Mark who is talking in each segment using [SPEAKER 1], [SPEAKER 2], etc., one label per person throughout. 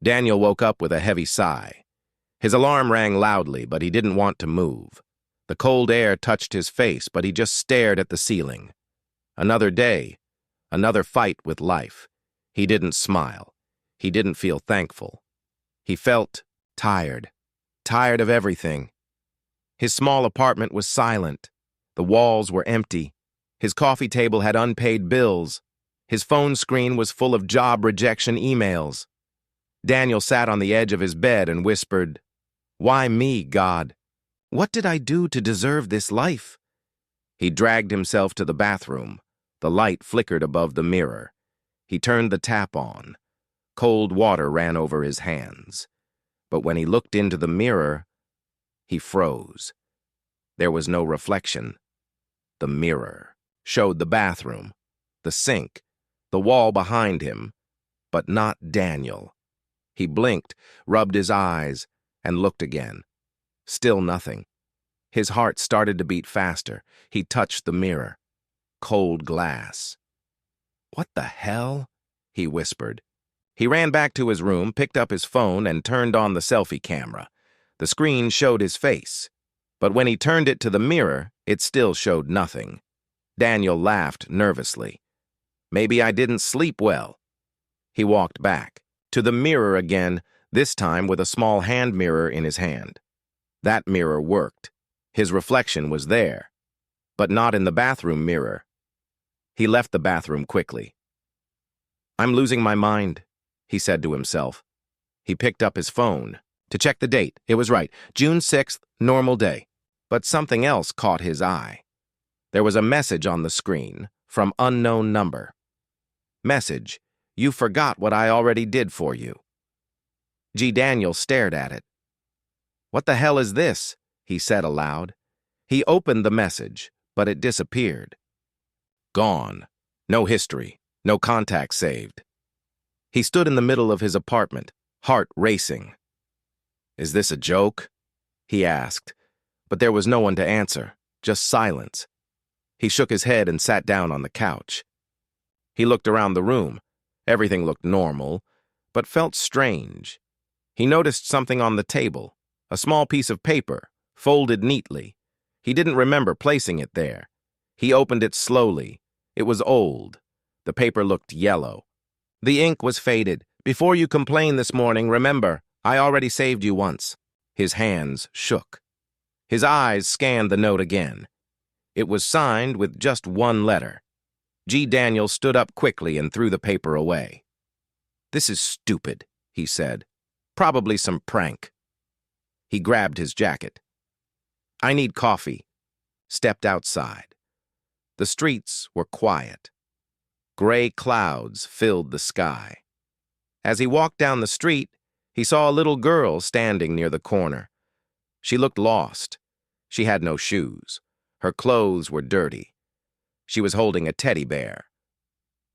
[SPEAKER 1] Daniel woke up with a heavy sigh. His alarm rang loudly, but he didn't want to move. The cold air touched his face, but he just stared at the ceiling. Another day, another fight with life. He didn't smile. He didn't feel thankful. He felt tired of everything. His small apartment was silent. The walls were empty. His coffee table had unpaid bills. His phone screen was full of job rejection emails. Daniel sat on the edge of his bed and whispered, "Why me, God? What did I do to deserve this life?" He dragged himself to the bathroom. The light flickered above the mirror. He turned the tap on. Cold water ran over his hands. But when he looked into the mirror, he froze. There was no reflection. The mirror showed the bathroom, the sink, the wall behind him, but not Daniel. He blinked, rubbed his eyes, and looked again. Still nothing. His heart started to beat faster. He touched the mirror. Cold glass. "What the hell?" he whispered. He ran back to his room, picked up his phone, and turned on the selfie camera. The screen showed his face, but when he turned it to the mirror, it still showed nothing. Daniel laughed nervously. "Maybe I didn't sleep well." He walked back, to the mirror again, this time with a small hand mirror in his hand. That mirror worked. His reflection was there, but not in the bathroom mirror. He left the bathroom quickly. "I'm losing my mind," he said to himself. He picked up his phone to check the date. It was right, June 6th, normal day. But something else caught his eye. There was a message on the screen from unknown number. Message, "You forgot what I already did for you." Daniel stared at it. "What the hell is this?" he said aloud. He opened the message, but it disappeared. Gone. No history. No contacts saved. He stood in the middle of his apartment, heart racing. "Is this a joke?" he asked, but there was no one to answer, just silence. He shook his head and sat down on the couch. He looked around the room. Everything looked normal, but felt strange. He noticed something on the table, a small piece of paper, folded neatly. He didn't remember placing it there. He opened it slowly. It was old. The paper looked yellow. The ink was faded. "Before you complain this morning, remember, I already saved you once." His hands shook. His eyes scanned the note again. It was signed with just one letter. Daniel stood up quickly and threw the paper away. "This is stupid," he said. "Probably some prank." He grabbed his jacket. "I need coffee." Stepped outside. The streets were quiet. Gray clouds filled the sky. As he walked down the street, he saw a little girl standing near the corner. She looked lost. She had no shoes. Her clothes were dirty. She was holding a teddy bear.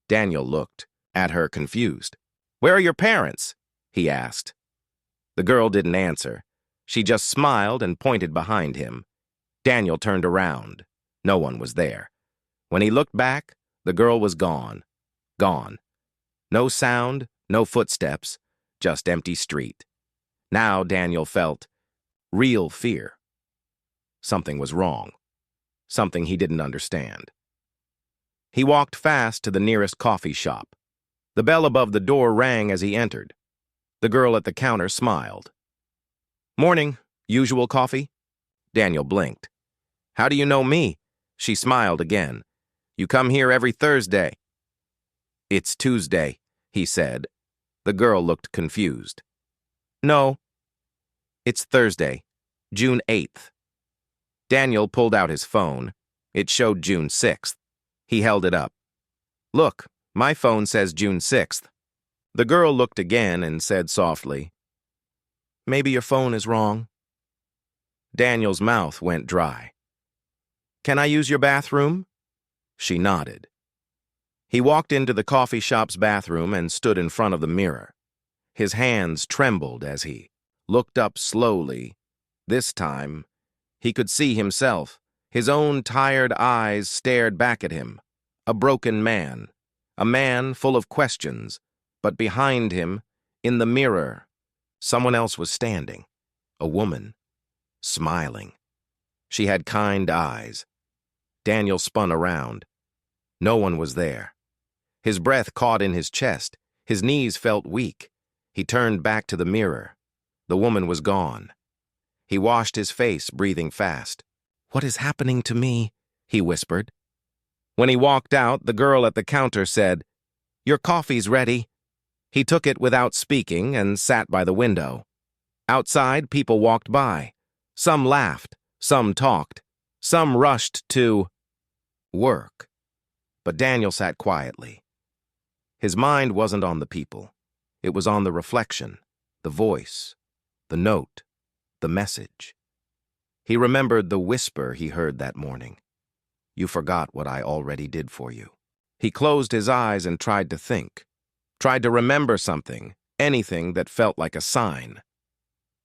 [SPEAKER 1] Daniel looked at her confused. "Where are your parents?" he asked. The girl didn't answer. She just smiled and pointed behind him. Daniel turned around. No one was there. When he looked back, the girl was gone. Gone. No sound, no footsteps, just empty street. Now Daniel felt real fear. Something was wrong. Something he didn't understand. He walked fast to the nearest coffee shop. The bell above the door rang as he entered. The girl at the counter smiled. "Morning. Usual coffee?" Daniel blinked. "How do you know me?" She smiled again. "You come here every Thursday." "It's Tuesday," he said. The girl looked confused. "No. It's Thursday, June 8th. Daniel pulled out his phone. It showed June 6th. He held it up. "Look, my phone says June 6th. The girl looked again and said softly, "Maybe your phone is wrong." Daniel's mouth went dry. "Can I use your bathroom?" She nodded. He walked into the coffee shop's bathroom and stood in front of the mirror. His hands trembled as he looked up slowly. This time, he could see himself. His own tired eyes stared back at him. A broken man. A man full of questions. But behind him, In the mirror, someone else was standing, a woman, smiling. She had kind eyes. Daniel spun around. No one was there. His breath caught in his chest. His knees felt weak. He turned back to the mirror. The woman was gone. He washed his face, breathing fast. "What is happening to me?" he whispered. When he walked out, the girl at the counter said, "Your coffee's ready." He took it without speaking and sat by the window. Outside, people walked by. Some laughed, some talked, some rushed to work. But Daniel sat quietly. His mind wasn't on the people. It was on the reflection, the voice, the note, the message. He remembered the whisper he heard that morning. "You forgot what I already did for you." He closed his eyes and tried to think, tried to remember something, anything that felt like a sign.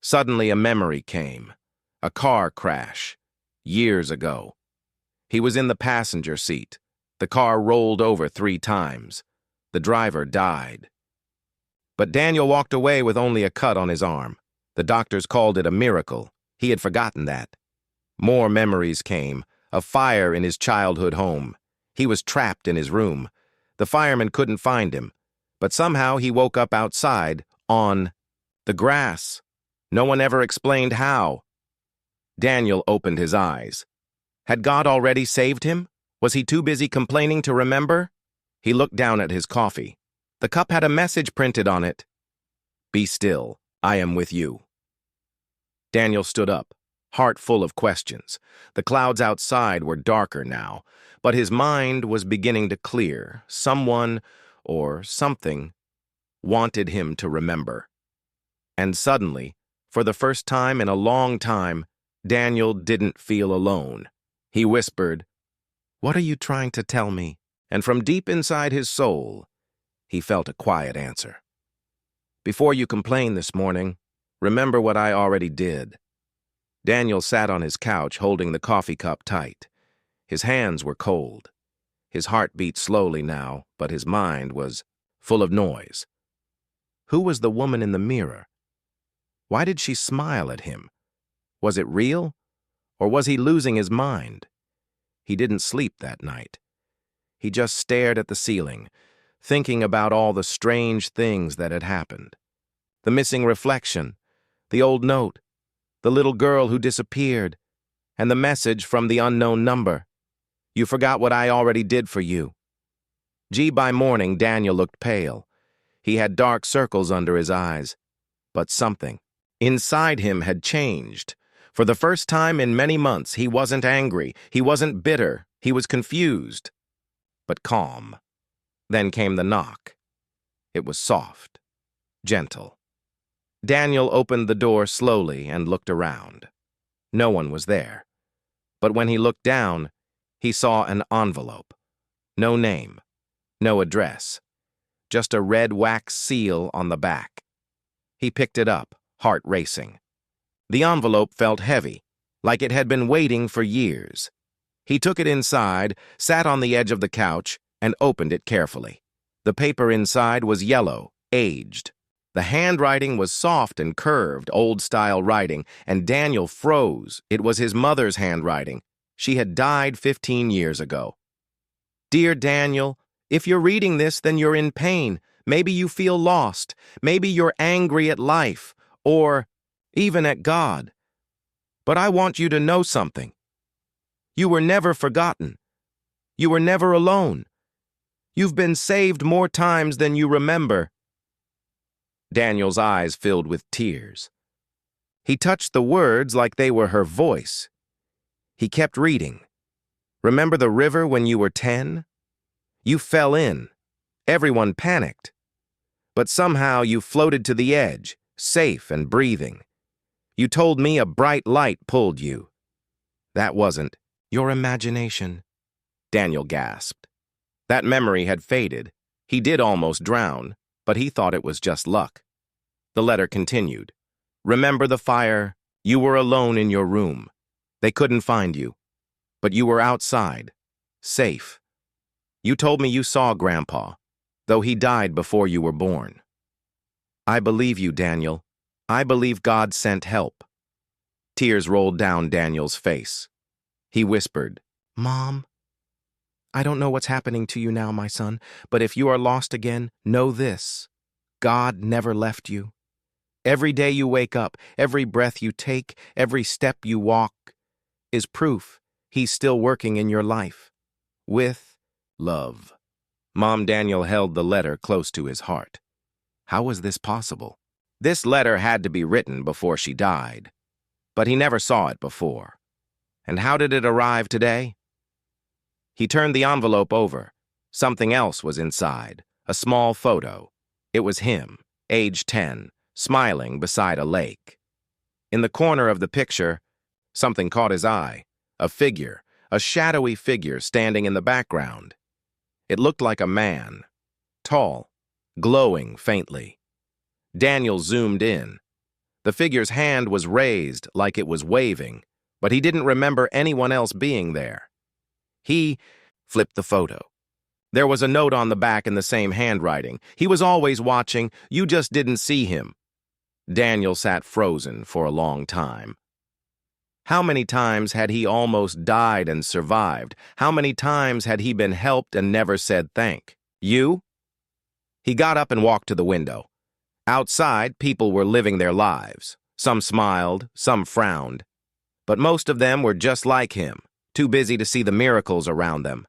[SPEAKER 1] Suddenly a memory came, a car crash, years ago. He was in the passenger seat. The car rolled over 3 times. The driver died. But Daniel walked away with only a cut on his arm. The doctors called it a miracle. He had forgotten that. More memories came, a fire in his childhood home. He was trapped in his room. The firemen couldn't find him, but somehow he woke up outside, on the grass. No one ever explained how. Daniel opened his eyes. Had God already saved him? Was he too busy complaining to remember? He looked down at his coffee. The cup had a message printed on it. "Be still, I am with you." Daniel stood up, heart full of questions. The clouds outside were darker now, but his mind was beginning to clear. Someone, or something, wanted him to remember. And suddenly, for the first time in a long time, Daniel didn't feel alone. He whispered, "What are you trying to tell me?" And from deep inside his soul, he felt a quiet answer. "Before you complain this morning, remember what I already did." Daniel sat on his couch holding the coffee cup tight. His hands were cold. His heart beat slowly now, but his mind was full of noise. Who was the woman in the mirror? Why did she smile at him? Was it real? Or was he losing his mind? He didn't sleep that night. He just stared at the ceiling, thinking about all the strange things that had happened. The missing reflection, the old note, the little girl who disappeared, and the message from the unknown number. "You forgot what I already did for you." By morning, Daniel looked pale. He had dark circles under his eyes. But something inside him had changed. For the first time in many months, he wasn't angry, he wasn't bitter, he was confused, but calm. Then came the knock. It was soft, gentle. Daniel opened the door slowly and looked around. No one was there. But when he looked down, he saw an envelope. No name, no address, just a red wax seal on the back. He picked it up, heart racing. The envelope felt heavy, like it had been waiting for years. He took it inside, sat on the edge of the couch, and opened it carefully. The paper inside was yellow, aged. The handwriting was soft and curved, old-style writing, and Daniel froze. It was his mother's handwriting. She had died 15 years ago. "Dear Daniel, if you're reading this, then you're in pain. Maybe you feel lost. Maybe you're angry at life, or even at God. But I want you to know something. You were never forgotten. You were never alone. You've been saved more times than you remember." Daniel's eyes filled with tears. He touched the words like they were her voice. He kept reading. "Remember the river when you were 10? You fell in. Everyone panicked. But somehow you floated to the edge, safe and breathing. You told me a bright light pulled you. That wasn't your imagination." Daniel gasped. That memory had faded. He did almost drown, but he thought it was just luck. The letter continued. "Remember the fire? You were alone in your room. They couldn't find you. But you were outside, safe. You told me you saw Grandpa, though he died before you were born." I believe you, Daniel. I believe God sent help. Tears rolled down Daniel's face. He whispered, Mom, I don't know what's happening to you now, my son, but if you are lost again, know this. God never left you. Every day you wake up, every breath you take, every step you walk is proof He's still working in your life. With love. Mom Daniel held the letter close to his heart. How was this possible? This letter had to be written before she died, but he never saw it before. And how did it arrive today? He turned the envelope over. Something else was inside, a small photo. It was him, age 10, smiling beside a lake. In the corner of the picture, something caught his eye, a figure, a shadowy figure standing in the background. It looked like a man, tall, glowing faintly. Daniel zoomed in. The figure's hand was raised like it was waving, but he didn't remember anyone else being there. He flipped the photo. There was a note on the back in the same handwriting. He was always watching, you just didn't see him. Daniel sat frozen for a long time. How many times had he almost died and survived? How many times had he been helped and never said thank you? He got up and walked to the window. Outside, people were living their lives. Some smiled, some frowned. But most of them were just like him, too busy to see the miracles around them.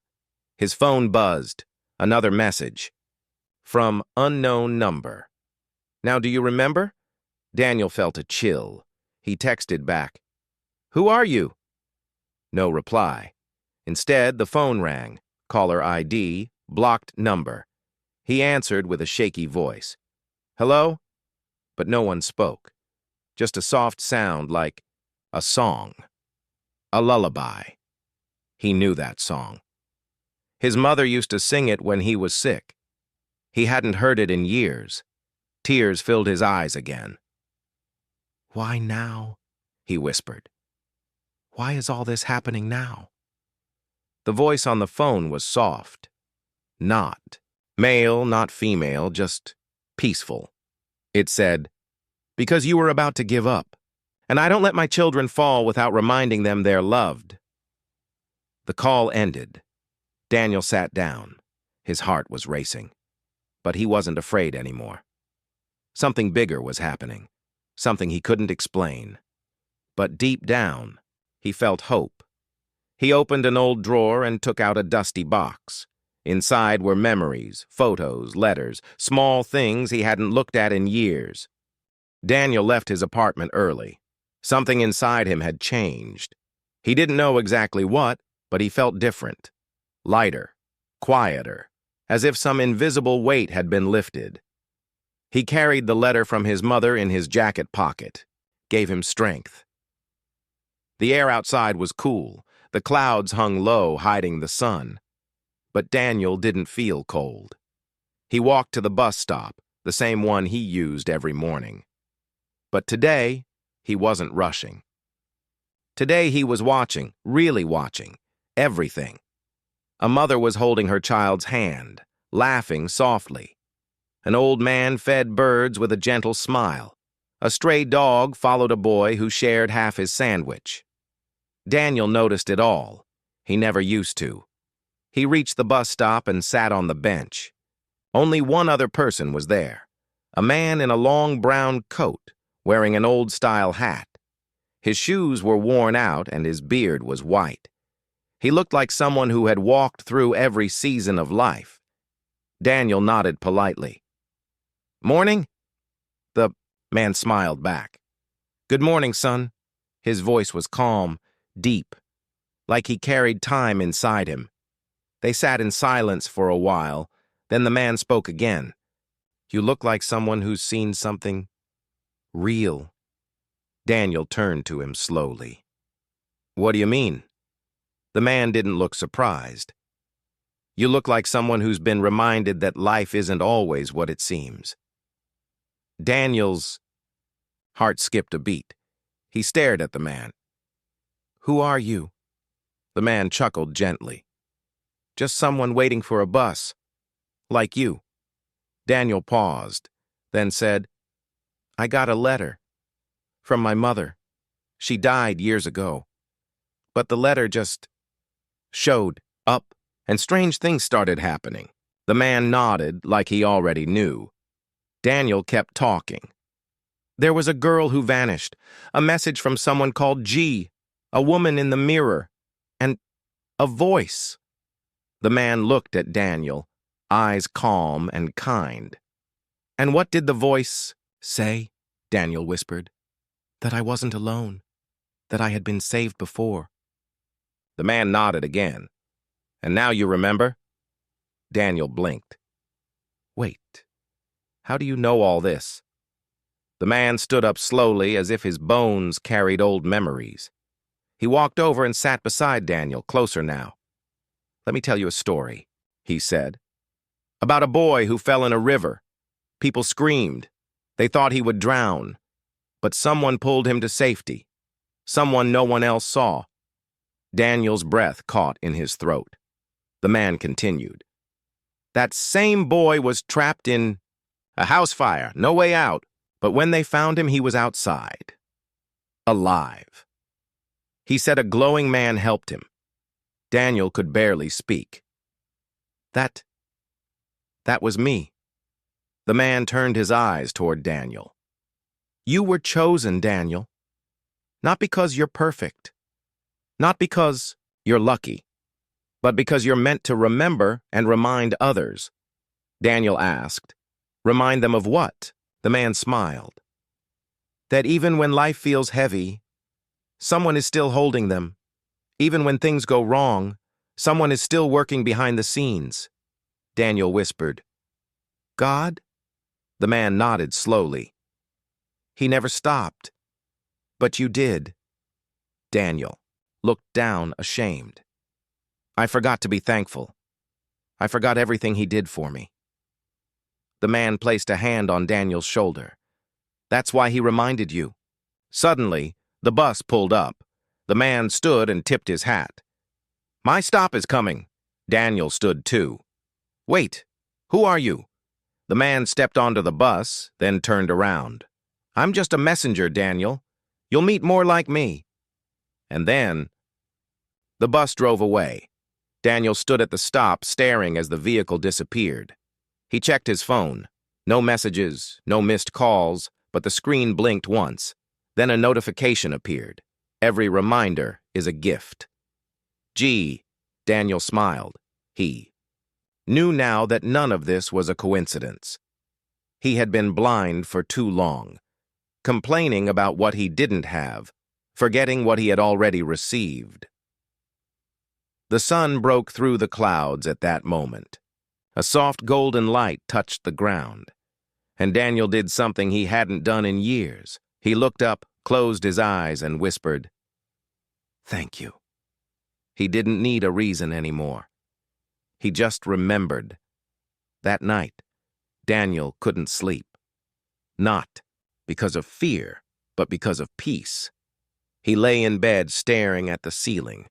[SPEAKER 1] His phone buzzed. Another message. From unknown number. Now, do you remember? Daniel felt a chill. He texted back, Who are you? No reply. Instead, the phone rang. Caller ID, blocked number. He answered with a shaky voice. Hello? But no one spoke. Just a soft sound like a song. A lullaby. He knew that song. His mother used to sing it when he was sick. He hadn't heard it in years. Tears filled his eyes again. Why now? He whispered. Why is all this happening now? The voice on the phone was soft. Not male, not female, just peaceful. It said, Because you were about to give up, and I don't let my children fall without reminding them they're loved. The call ended. Daniel sat down. His heart was racing. But he wasn't afraid anymore. Something bigger was happening. Something he couldn't explain. But deep down, he felt hope. He opened an old drawer and took out a dusty box. Inside were memories, photos, letters, small things he hadn't looked at in years. Daniel left his apartment early. Something inside him had changed. He didn't know exactly what, but he felt different. Lighter, quieter, as if some invisible weight had been lifted. He carried the letter from his mother in his jacket pocket, gave him strength. The air outside was cool. The clouds hung low, hiding the sun. But Daniel didn't feel cold. He walked to the bus stop, the same one he used every morning. But today, he wasn't rushing. Today he was watching, really watching, everything. A mother was holding her child's hand, laughing softly. An old man fed birds with a gentle smile. A stray dog followed a boy who shared half his sandwich. Daniel noticed it all. He never used to. He reached the bus stop and sat on the bench. Only one other person was there. A man in a long brown coat, wearing an old-style hat. His shoes were worn out and his beard was white. He looked like someone who had walked through every season of life. Daniel nodded politely. Morning? The man smiled back. Good morning, son. His voice was calm, deep, like he carried time inside him. They sat in silence for a while, then the man spoke again. You look like someone who's seen something real. Daniel turned to him slowly. What do you mean? The man didn't look surprised. You look like someone who's been reminded that life isn't always what it seems. Daniel's heart skipped a beat. He stared at the man. Who are you? The man chuckled gently. Just someone waiting for a bus. Like you. Daniel paused, then said, I got a letter from my mother. She died years ago. But the letter just showed up, and strange things started happening. The man nodded like he already knew. Daniel kept talking. There was a girl who vanished, a message from someone called G, a woman in the mirror, and a voice. The man looked at Daniel, eyes calm and kind. "And what did the voice say?" Daniel whispered. "That I wasn't alone, that I had been saved before." The man nodded again. "And now you remember?" Daniel blinked. "Wait, how do you know all this?" The man stood up slowly as if his bones carried old memories. He walked over and sat beside Daniel, closer now. "Let me tell you a story," he said. "About a boy who fell in a river. People screamed. They thought he would drown. But someone pulled him to safety. Someone no one else saw." Daniel's breath caught in his throat. The man continued. "That same boy was trapped in a house fire, no way out. But when they found him, he was outside. Alive. He said a glowing man helped him. Daniel could barely speak. That was me." The man turned his eyes toward Daniel. "You were chosen, Daniel. Not because you're perfect. Not because you're lucky. But because you're meant to remember and remind others." Daniel asked, "Remind them of what?" The man smiled. "That even when life feels heavy, someone is still holding them. Even when things go wrong, someone is still working behind the scenes." Daniel whispered, "God?" The man nodded slowly. "He never stopped. But you did." Daniel looked down, ashamed. "I forgot to be thankful. I forgot everything he did for me." The man placed a hand on Daniel's shoulder. "That's why he reminded you." Suddenly, the bus pulled up. The man stood and tipped his hat. "My stop is coming." Daniel stood too. "Wait, who are you?" The man stepped onto the bus, then turned around. "I'm just a messenger, Daniel. You'll meet more like me." And then the bus drove away. Daniel stood at the stop, staring as the vehicle disappeared. He checked his phone. No messages, no missed calls, but the screen blinked once. Then a notification appeared. Every reminder is a gift. "Gee," Daniel smiled. He knew now that none of this was a coincidence. He had been blind for too long, complaining about what he didn't have, forgetting what he had already received. The sun broke through the clouds at that moment. A soft golden light touched the ground, and Daniel did something he hadn't done in years. He looked up, closed his eyes, and whispered, "Thank you." He didn't need a reason anymore. He just remembered. That night, Daniel couldn't sleep. Not because of fear, but because of peace. He lay in bed staring at the ceiling.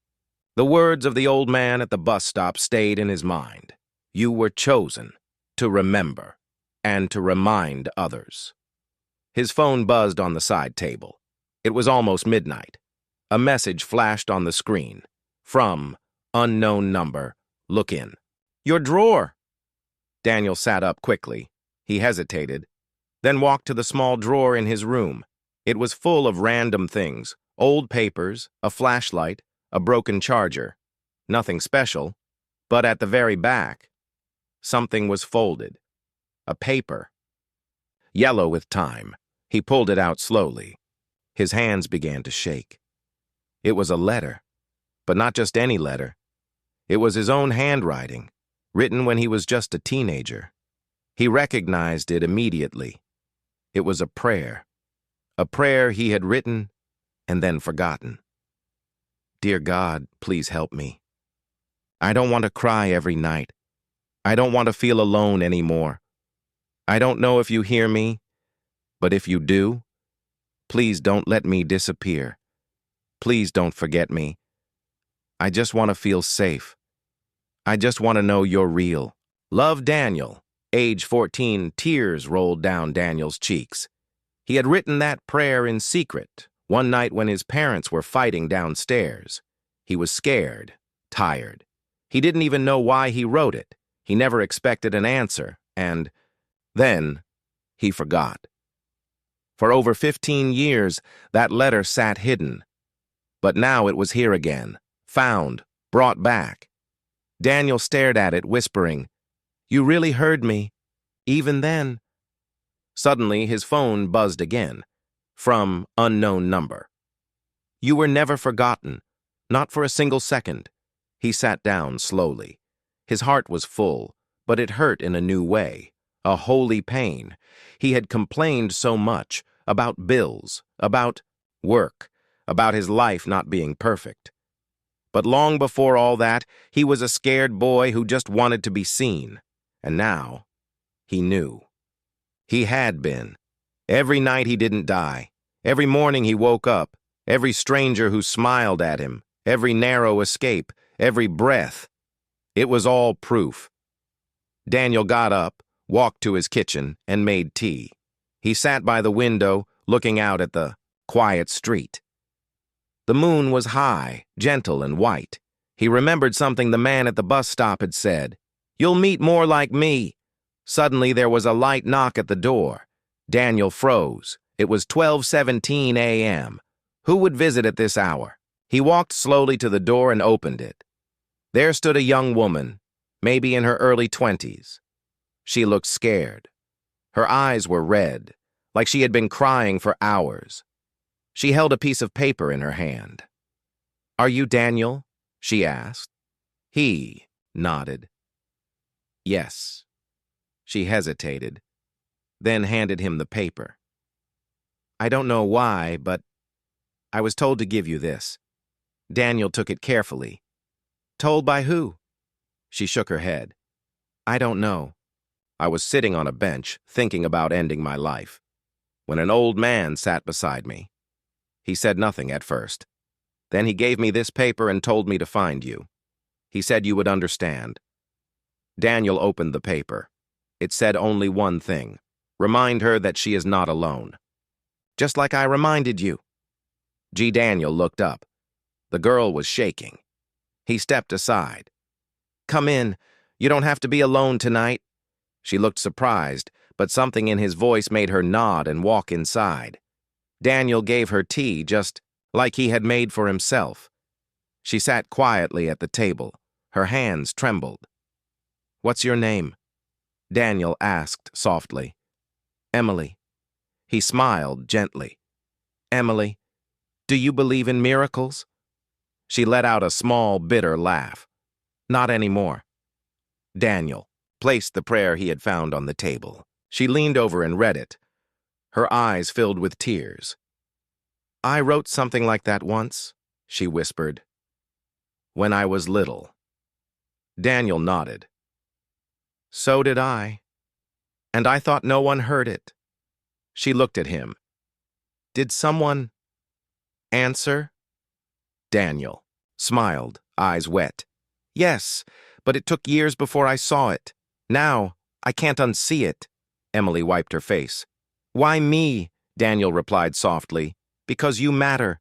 [SPEAKER 1] The words of the old man at the bus stop stayed in his mind. You were chosen to remember and to remind others. His phone buzzed on the side table. It was almost midnight. A message flashed on the screen. From unknown number. Look in. Your drawer. Daniel sat up quickly. He hesitated, then walked to the small drawer in his room. It was full of random things, old papers, a flashlight, a broken charger. Nothing special, but at the very back, something was folded. A paper. Yellow with time. He pulled it out slowly. His hands began to shake. It was a letter, but not just any letter. It was his own handwriting, written when he was just a teenager. He recognized it immediately. It was a prayer he had written and then forgotten. Dear God, please help me. I don't want to cry every night. I don't want to feel alone anymore. I don't know if you hear me, but if you do, please don't let me disappear. Please don't forget me. I just want to feel safe. I just want to know you're real. Love, Daniel. Age 14, tears rolled down Daniel's cheeks. He had written that prayer in secret, one night when his parents were fighting downstairs. He was scared, tired. He didn't even know why he wrote it. He never expected an answer, and then he forgot. For over 15 years, that letter sat hidden. But now it was here again, found, brought back. Daniel stared at it, whispering, "You really heard me, even then." Suddenly, his phone buzzed again, from unknown number. "You were never forgotten, not for a single second." He sat down slowly. His heart was full, but it hurt in a new way, a holy pain. He had complained so much about bills, about work, about his life not being perfect. But long before all that, he was a scared boy who just wanted to be seen. And now, he knew. He had been. Every night he didn't die. Every morning he woke up. Every stranger who smiled at him. Every narrow escape. Every breath. It was all proof. Daniel got up, walked to his kitchen, and made tea. He sat by the window, looking out at the quiet street. The moon was high, gentle, and white. He remembered something the man at the bus stop had said. "You'll meet more like me." Suddenly there was a light knock at the door. Daniel froze. It was 12:17 a.m. Who would visit at this hour? He walked slowly to the door and opened it. There stood a young woman, maybe in her early 20s. She looked scared. Her eyes were red, like she had been crying for hours. She held a piece of paper in her hand. "Are you Daniel?" she asked. He nodded. "Yes." She hesitated, then handed him the paper. "I don't know why, but I was told to give you this." Daniel took it carefully. "Told by who?" She shook her head. "I don't know. I was sitting on a bench, thinking about ending my life, when an old man sat beside me. He said nothing at first. Then he gave me this paper and told me to find you. He said you would understand." Daniel opened the paper. It said only one thing: remind her that she is not alone. "Just like I reminded you." Daniel looked up. The girl was shaking. He stepped aside. "Come in. You don't have to be alone tonight." She looked surprised, but something in his voice made her nod and walk inside. Daniel gave her tea just like he had made for himself. She sat quietly at the table. Her hands trembled. "What's your name?" Daniel asked softly. "Emily." He smiled gently. "Emily, do you believe in miracles?" She let out a small, bitter laugh. "Not anymore." Daniel placed the prayer he had found on the table. She leaned over and read it. Her eyes filled with tears. "I wrote something like that once," she whispered. "When I was little." Daniel nodded. "So did I. And I thought no one heard it." She looked at him. "Did someone answer?" Daniel smiled, eyes wet. "Yes, but it took years before I saw it. Now, I can't unsee it." Emily wiped her face. "Why me?" Daniel replied softly. "Because you matter.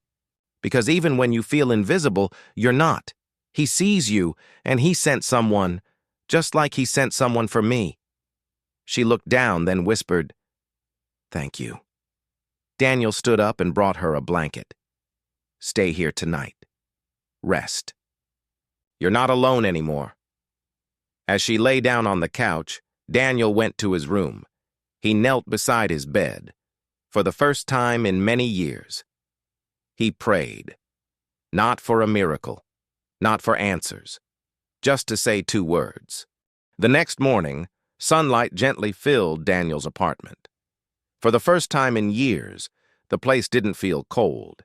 [SPEAKER 1] Because even when you feel invisible, you're not. He sees you, and he sent someone, just like he sent someone for me." She looked down, then whispered, "Thank you." Daniel stood up and brought her a blanket. "Stay here tonight. Rest. You're not alone anymore." As she lay down on the couch, Daniel went to his room. He knelt beside his bed. For the first time in many years, he prayed. Not for a miracle, not for answers, just to say 2 words. The next morning, sunlight gently filled Daniel's apartment. For the first time in years, the place didn't feel cold.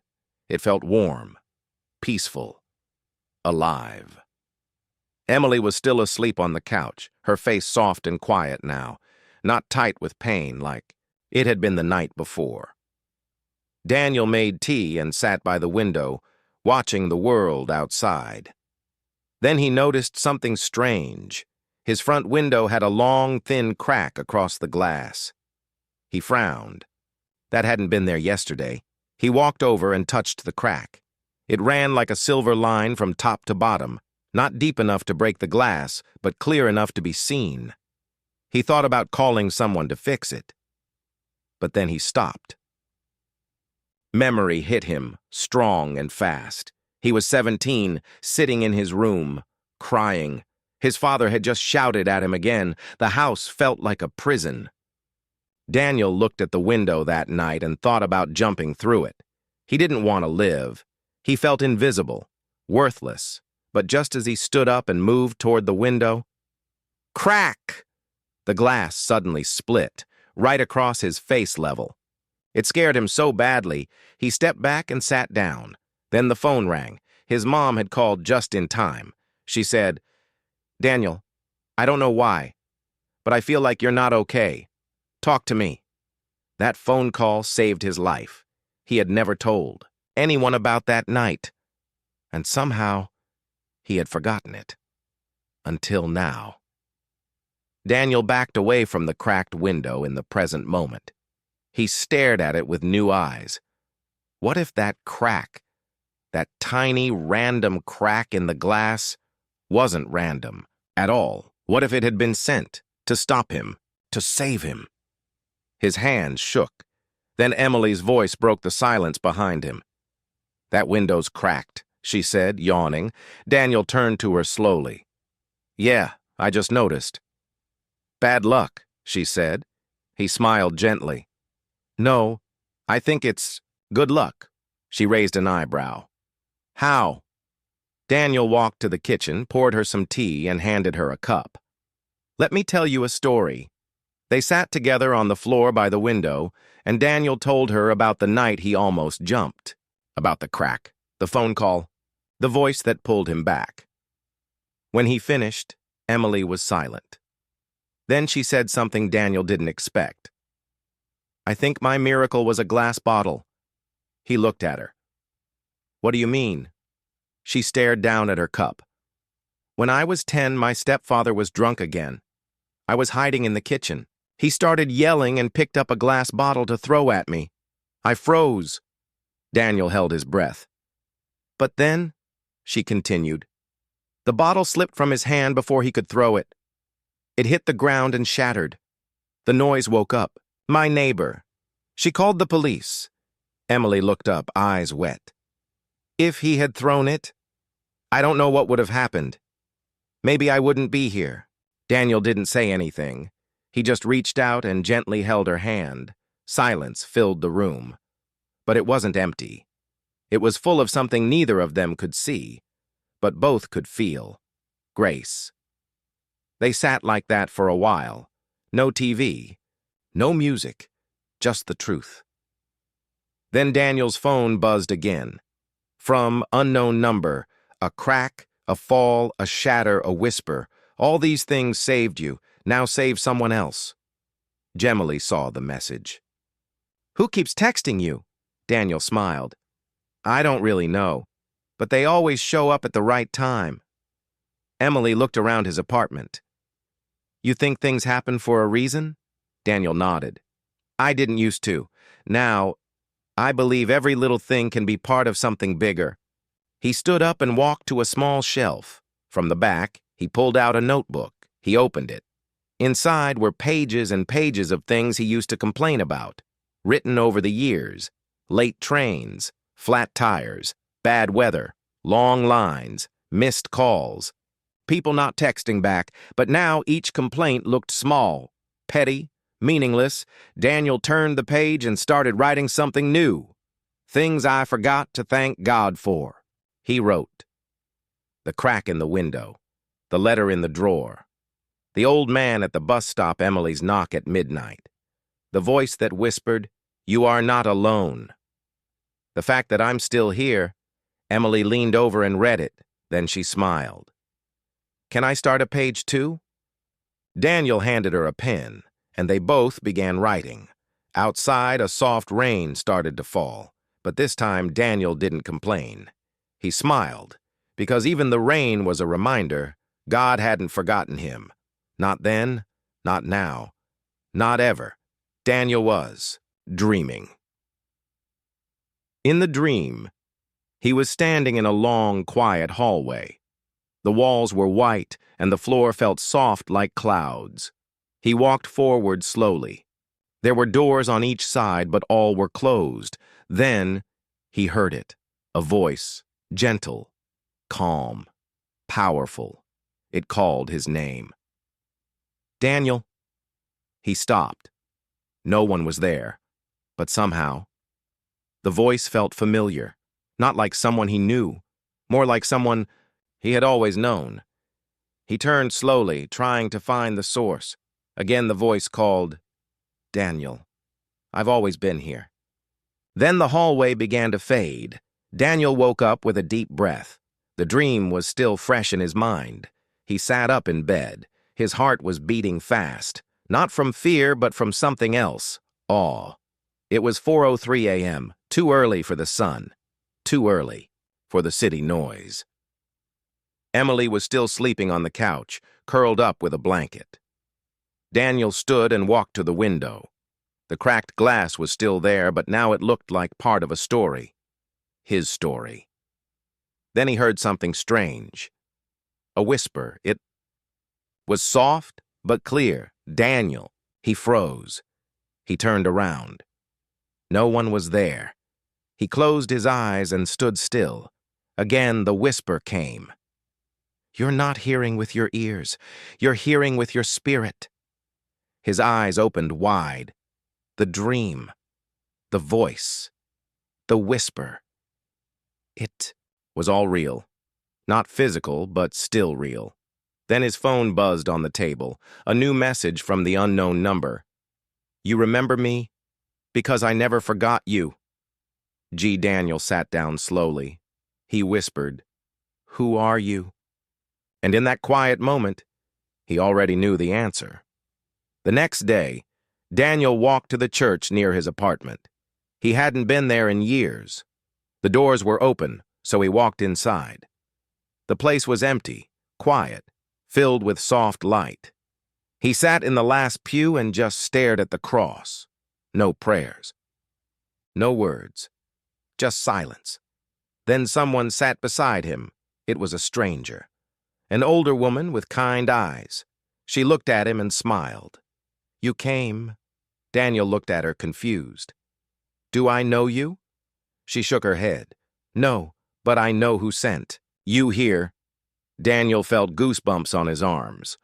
[SPEAKER 1] It felt warm, peaceful, alive. Emily was still asleep on the couch, her face soft and quiet now, not tight with pain like it had been the night before. Daniel made tea and sat by the window, watching the world outside. Then he noticed something strange. His front window had a long, thin crack across the glass. He frowned. That hadn't been there yesterday. He walked over and touched the crack. It ran like a silver line from top to bottom, not deep enough to break the glass, but clear enough to be seen. He thought about calling someone to fix it. But then he stopped. Memory hit him, strong and fast. He was 17, sitting in his room, crying. His father had just shouted at him again. The house felt like a prison. Daniel looked at the window that night and thought about jumping through it. He didn't want to live. He felt invisible, worthless. But just as he stood up and moved toward the window, crack! The glass suddenly split, right across his face level. It scared him so badly, he stepped back and sat down. Then the phone rang. His mom had called just in time. She said, "Daniel, I don't know why, but I feel like you're not okay. Talk to me." That phone call saved his life. He had never told anyone about that night. And somehow, he had forgotten it. Until now. Daniel backed away from the cracked window in the present moment. He stared at it with new eyes. What if that crack, that tiny, random crack in the glass, wasn't random at all? What if it had been sent to stop him, to save him? His hands shook. Then Emily's voice broke the silence behind him. "That window's cracked," she said, yawning. Daniel turned to her slowly. "Yeah, I just noticed." "Bad luck," she said. He smiled gently. "No, I think it's good luck." She raised an eyebrow. "How?" Daniel walked to the kitchen, poured her some tea, and handed her a cup. "Let me tell you a story." They sat together on the floor by the window, and Daniel told her about the night he almost jumped, about the crack, the phone call, the voice that pulled him back. When he finished, Emily was silent. Then she said something Daniel didn't expect. "I think my miracle was a glass bottle." He looked at her. "What do you mean?" She stared down at her cup. "When I was 10, my stepfather was drunk again. I was hiding in the kitchen. He started yelling and picked up a glass bottle to throw at me. I froze." Daniel held his breath. "But then," she continued, "the bottle slipped from his hand before he could throw it. It hit the ground and shattered. The noise woke up my neighbor. She called the police." Emily looked up, eyes wet. "If he had thrown it, I don't know what would have happened. Maybe I wouldn't be here." Daniel didn't say anything. He just reached out and gently held her hand. Silence filled the room. But it wasn't empty. It was full of something neither of them could see, but both could feel. Grace. They sat like that for a while. No TV. No music. Just the truth. Then Daniel's phone buzzed again. From unknown number, a crack, a fall, a shatter, a whisper. All these things saved you. Now save someone else. Gemily saw the message. "Who keeps texting you?" Daniel smiled. "I don't really know, but they always show up at the right time." Emily looked around his apartment. "You think things happen for a reason?" Daniel nodded. "I didn't used to. Now, I believe every little thing can be part of something bigger." He stood up and walked to a small shelf. From the back, he pulled out a notebook. He opened it. Inside were pages and pages of things he used to complain about, written over the years. Late trains, flat tires, bad weather, long lines, missed calls. People not texting back, but now each complaint looked small, petty, meaningless. Daniel turned the page and started writing something new. "Things I forgot to thank God for," he wrote. The crack in the window, the letter in the drawer, the old man at the bus stop, Emily's knock at midnight, the voice that whispered, "You are not alone." The fact that I'm still here. Emily leaned over and read it, then she smiled. "Can I start a page too?" Daniel handed her a pen, and they both began writing. Outside, a soft rain started to fall, but this time Daniel didn't complain. He smiled, because even the rain was a reminder God hadn't forgotten him. Not then, not now, not ever. Daniel was dreaming. In the dream, he was standing in a long, quiet hallway. The walls were white, and the floor felt soft like clouds. He walked forward slowly. There were doors on each side, but all were closed. Then he heard it, a voice, gentle, calm, powerful. It called his name. Daniel. He stopped. No one was there, but somehow, the voice felt familiar, not like someone he knew, more like someone he had always known. He turned slowly, trying to find the source. Again the voice called, Daniel. I've always been here. Then the hallway began to fade. Daniel woke up with a deep breath. The dream was still fresh in his mind. He sat up in bed. His heart was beating fast, not from fear, but from something else, awe. It was 4:03 a.m., too early for the sun, too early for the city noise. Emily was still sleeping on the couch, curled up with a blanket. Daniel stood and walked to the window. The cracked glass was still there, but now it looked like part of a story. His story. Then he heard something strange. A whisper. It was soft, but clear. Daniel. He froze. He turned around. No one was there. He closed his eyes and stood still. Again, the whisper came. You're not hearing with your ears. You're hearing with your spirit. His eyes opened wide. The dream. The voice. The whisper. It was all real. Not physical, but still real. Then his phone buzzed on the table. A new message from the unknown number. You remember me? Because I never forgot you. G. Daniel sat down slowly. He whispered, Who are you? And in that quiet moment, he already knew the answer. The next day, Daniel walked to the church near his apartment. He hadn't been there in years. The doors were open, so he walked inside. The place was empty, quiet, filled with soft light. He sat in the last pew and just stared at the cross. No prayers. No words. Just silence. Then someone sat beside him. It was a stranger. An older woman with kind eyes. She looked at him and smiled. You came. Daniel looked at her confused. Do I know you? She shook her head. No, but I know who sent. You here. Daniel felt goosebumps on his arms.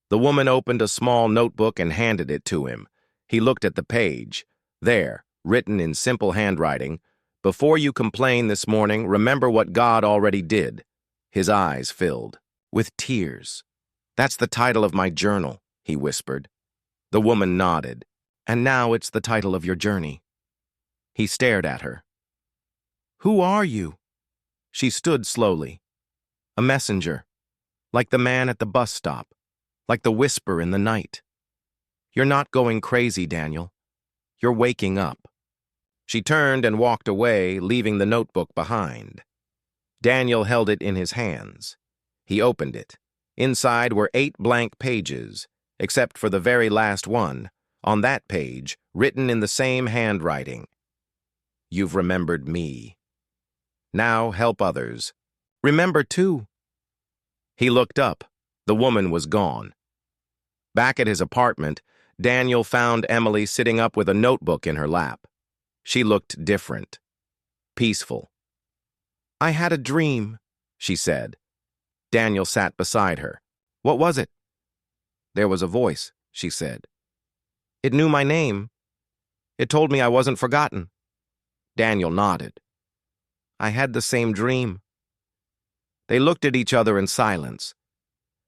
[SPEAKER 1] The woman opened a small notebook and handed it to him. He looked at the page. There, written in simple handwriting, Before you complain this morning, remember what God already did. His eyes filled with tears. That's the title of my journal, he whispered. The woman nodded. And now it's the title of your journey. He stared at her. Who are you? She stood slowly. A messenger, like the man at the bus stop, like the whisper in the night. You're not going crazy, Daniel. You're waking up. She turned and walked away, leaving the notebook behind. Daniel held it in his hands. He opened it. Inside were 8 blank pages, except for the very last one. On that page, written in the same handwriting. You've remembered me. Now help others. Remember too. He looked up. The woman was gone. Back at his apartment, Daniel found Emily sitting up with a notebook in her lap. She looked different. Peaceful. I had a dream, she said. Daniel sat beside her. What was it? There was a voice, she said. It knew my name. It told me I wasn't forgotten. Daniel nodded. I had the same dream. They looked at each other in silence.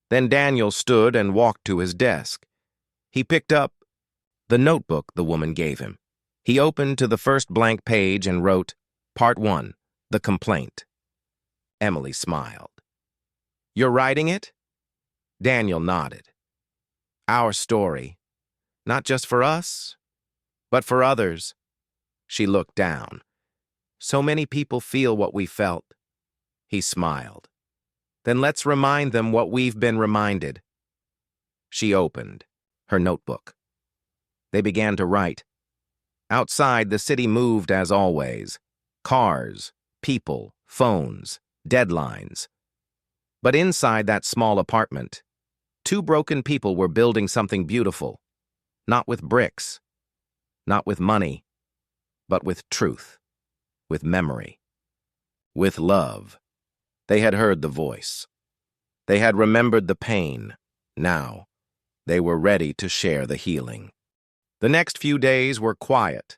[SPEAKER 1] Then Daniel stood and walked to his desk. He picked up the notebook the woman gave him. He opened to the first blank page and wrote, Part 1, The Complaint. Emily smiled. You're writing it? Daniel nodded. Our story. Not just for us, but for others. She looked down. So many people feel what we felt. He smiled. Then let's remind them what we've been reminded. She opened her notebook. They began to write. Outside, the city moved as always. Cars, people, phones, deadlines. But inside that small apartment, two broken people were building something beautiful, not with bricks, not with money, but with truth, with memory, with love. They had heard the voice. They had remembered the pain. Now, they were ready to share the healing. The next few days were quiet,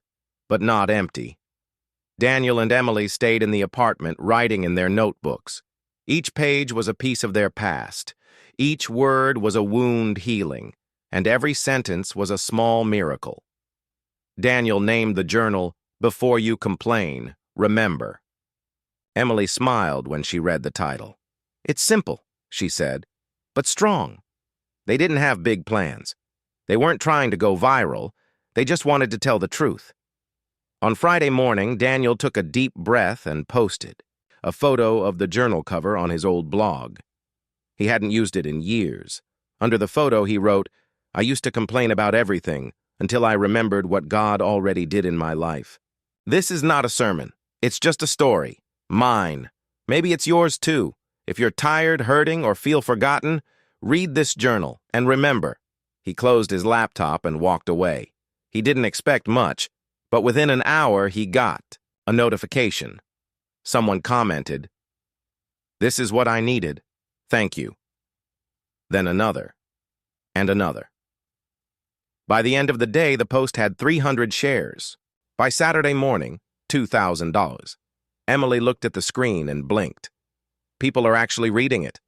[SPEAKER 1] but not empty. Daniel and Emily stayed in the apartment, writing in their notebooks. Each page was a piece of their past. Each word was a wound healing, and every sentence was a small miracle. Daniel named the journal, "Before You Complain, Remember." Emily smiled when she read the title. "It's simple," she said, "but strong." They didn't have big plans. They weren't trying to go viral. They just wanted to tell the truth. On Friday morning, Daniel took a deep breath and posted a photo of the journal cover on his old blog. He hadn't used it in years. Under the photo, he wrote, "I used to complain about everything until I remembered what God already did in my life. This is not a sermon. It's just a story. Mine. Maybe it's yours too. If you're tired, hurting, or feel forgotten, read this journal and remember." He closed his laptop and walked away. He didn't expect much, but within an hour he got a notification. Someone commented, "This is what I needed. Thank you." Then another, and another. By the end of the day, the post had 300 shares. By Saturday morning, $2,000. Emily looked at the screen and blinked. People are actually reading it.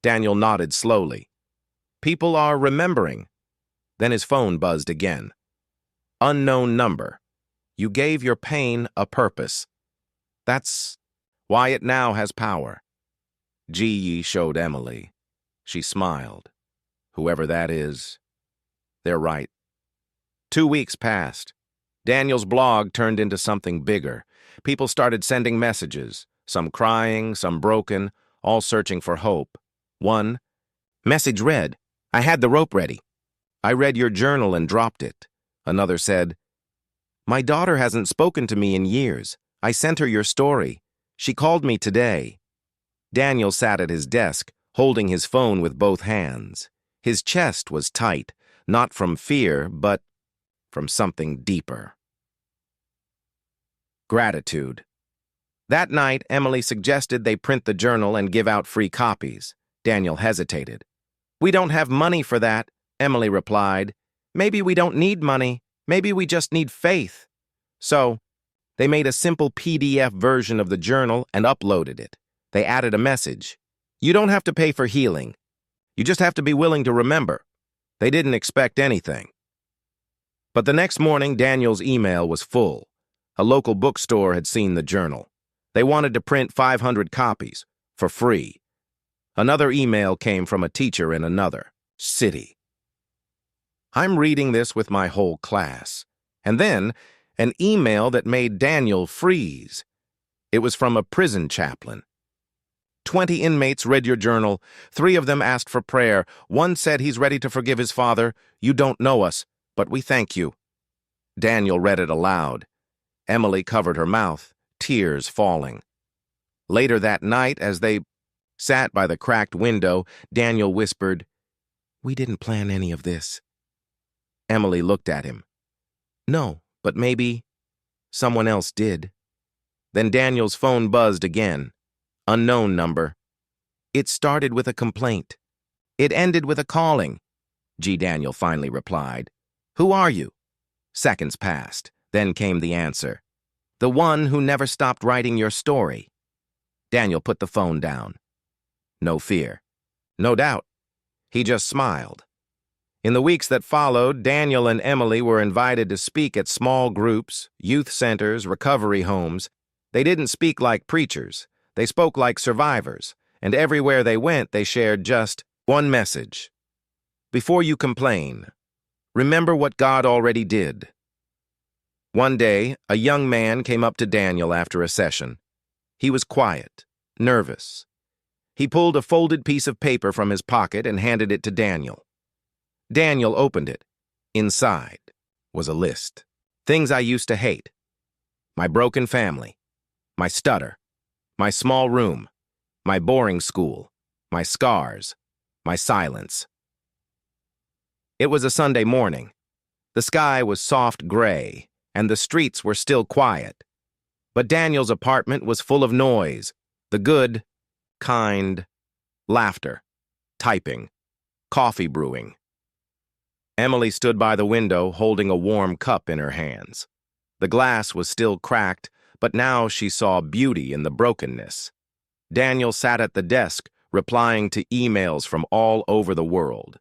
[SPEAKER 1] Daniel nodded slowly. People are remembering. Then his phone buzzed again. Unknown number. You gave your pain a purpose. That's why it now has power. G showed Emily. She smiled. Whoever that is, they're right. 2 weeks passed. Daniel's blog turned into something bigger. People started sending messages, some crying, some broken, all searching for hope. One message read, "I had the rope ready. I read your journal and dropped it." Another said, "My daughter hasn't spoken to me in years. I sent her your story. She called me today." Daniel sat at his desk, holding his phone with both hands. His chest was tight, not from fear, but from something deeper. Gratitude. That night, Emily suggested they print the journal and give out free copies. Daniel hesitated. "We don't have money for that," Emily replied. "Maybe we don't need money. Maybe we just need faith." So, they made a simple PDF version of the journal and uploaded it. They added a message. You don't have to pay for healing. You just have to be willing to remember. They didn't expect anything. But the next morning, Daniel's email was full. A local bookstore had seen the journal. They wanted to print 500 copies, for free. Another email came from a teacher in another city. I'm reading this with my whole class. And then, an email that made Daniel freeze. It was from a prison chaplain. 20 inmates read your journal. 3 of them asked for prayer. 1 said he's ready to forgive his father. You don't know us, but we thank you. Daniel read it aloud. Emily covered her mouth, tears falling. Later that night, as they sat by the cracked window, Daniel whispered, "We didn't plan any of this." Emily looked at him. "No, but maybe someone else did." Then Daniel's phone buzzed again. Unknown number. It started with a complaint. It ended with a calling. Daniel finally replied. "Who are you?" Seconds passed. Then came the answer. "The one who never stopped writing your story." Daniel put the phone down. No fear. No doubt. He just smiled. In the weeks that followed, Daniel and Emily were invited to speak at small groups, youth centers, recovery homes. They didn't speak like preachers. They spoke like survivors, and everywhere they went, they shared just one message. Before you complain, remember what God already did. One day, a young man came up to Daniel after a session. He was quiet, nervous. He pulled a folded piece of paper from his pocket and handed it to Daniel. Daniel opened it. Inside was a list. Things I used to hate. My broken family. my stutter, my small room, my boring school, my scars, my silence. It was a Sunday morning. The sky was soft gray, and the streets were still quiet. But Daniel's apartment was full of noise, the good, kind, laughter, typing, coffee brewing. Emily stood by the window holding a warm cup in her hands. The glass was still cracked, but now she saw beauty in the brokenness. Daniel sat at the desk, replying to emails from all over the world.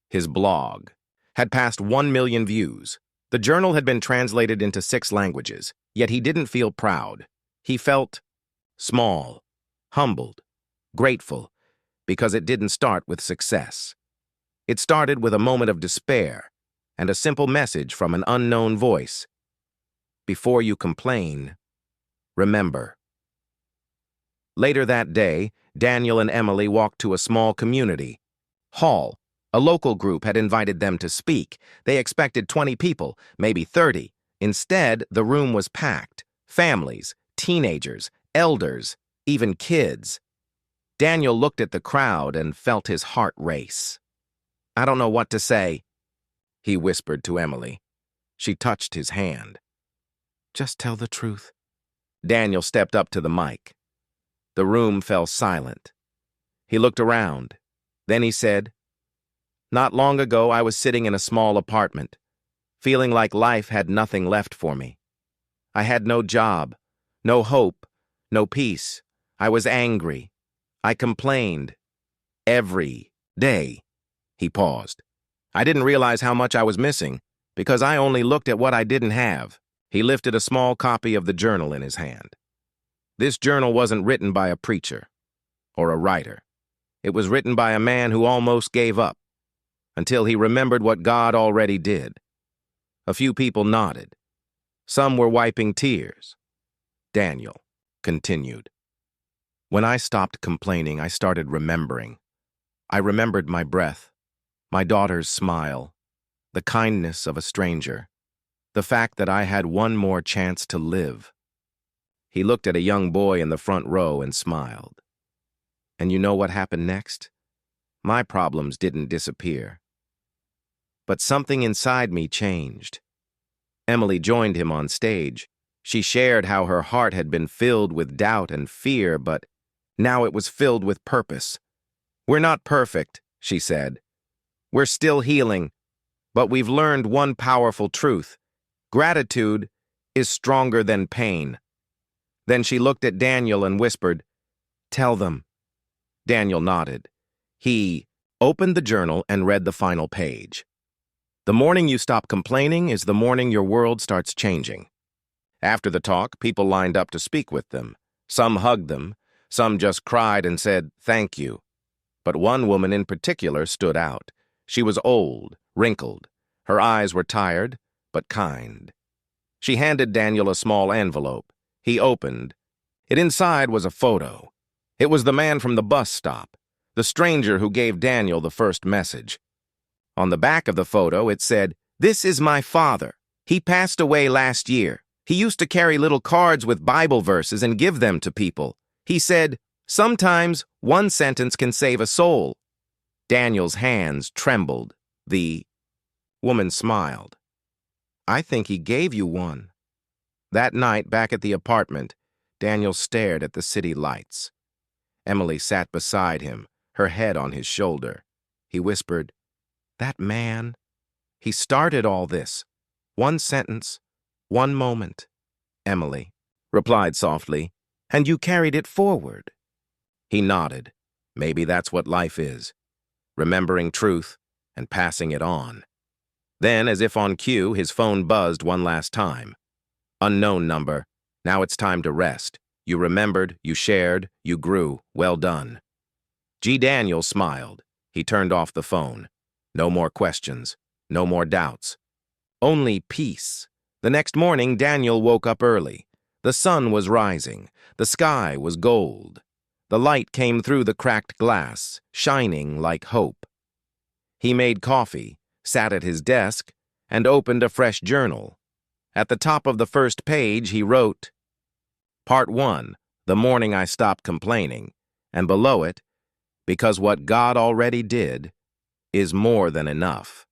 [SPEAKER 1] His blog had passed 1 million views. The journal had been translated into 6 languages, yet he didn't feel proud. He felt small, humbled, grateful, because it didn't start with success. It started with a moment of despair and a simple message from an unknown voice. Before you complain, remember. Later that day, Daniel and Emily walked to a small community hall. A local group had invited them to speak. They expected 20 people, maybe 30. Instead, the room was packed. Families, teenagers, elders, even kids. Daniel looked at the crowd and felt his heart race. "I don't know what to say," he whispered to Emily. She touched his hand. "Just tell the truth." Daniel stepped up to the mic. The room fell silent. He looked around. Then he said, "Not long ago, I was sitting in a small apartment, feeling like life had nothing left for me. I had no job, no hope, no peace. I was angry. I complained. Every day." He paused. "I didn't realize how much I was missing, because I only looked at what I didn't have." He lifted a small copy of the journal in his hand. This journal wasn't written by a preacher or a writer. It was written by a man who almost gave up, until he remembered what God already did. A few people nodded. Some were wiping tears. Daniel continued. "When I stopped complaining, I started remembering. I remembered my breath, my daughter's smile, the kindness of a stranger, the fact that I had one more chance to live." He looked at a young boy in the front row and smiled. "And you know what happened next? My problems didn't disappear. But something inside me changed." Emily joined him on stage. She shared how her heart had been filled with doubt and fear, but now it was filled with purpose. "We're not perfect," she said. "We're still healing, but we've learned one powerful truth. Gratitude is stronger than pain." Then she looked at Daniel and whispered, "Tell them." Daniel nodded. He opened the journal and read the final page. "The morning you stop complaining is the morning your world starts changing." After the talk, people lined up to speak with them. Some hugged them, some just cried and said, "Thank you." But one woman in particular stood out. She was old, wrinkled. Her eyes were tired, but kind. She handed Daniel a small envelope. He opened. Inside was a photo. It was the man from the bus stop, the stranger who gave Daniel the first message. On the back of the photo, it said, "This is my father. He passed away last year. He used to carry little cards with Bible verses and give them to people. He said, 'Sometimes one sentence can save a soul.'" Daniel's hands trembled. The woman smiled. "I think he gave you one." That night, back at the apartment, Daniel stared at the city lights. Emily sat beside him, her head on his shoulder. He whispered, "That man, he started all this. One sentence, one moment." Emily replied softly, "And you carried it forward." He nodded. Maybe that's what life is, remembering truth and passing it on. Then, as if on cue, his phone buzzed one last time. "Unknown number. Now it's time to rest. You remembered, you shared, you grew. Well done." G. Daniel smiled. He turned off the phone. No more questions. No more doubts. Only peace. The next morning, Daniel woke up early. The sun was rising. The sky was gold. The light came through the cracked glass, shining like hope. He made coffee, sat at his desk, and opened a fresh journal. At the top of the first page, he wrote, Part 1, the morning I stopped complaining, and below it, because what God already did is more than enough.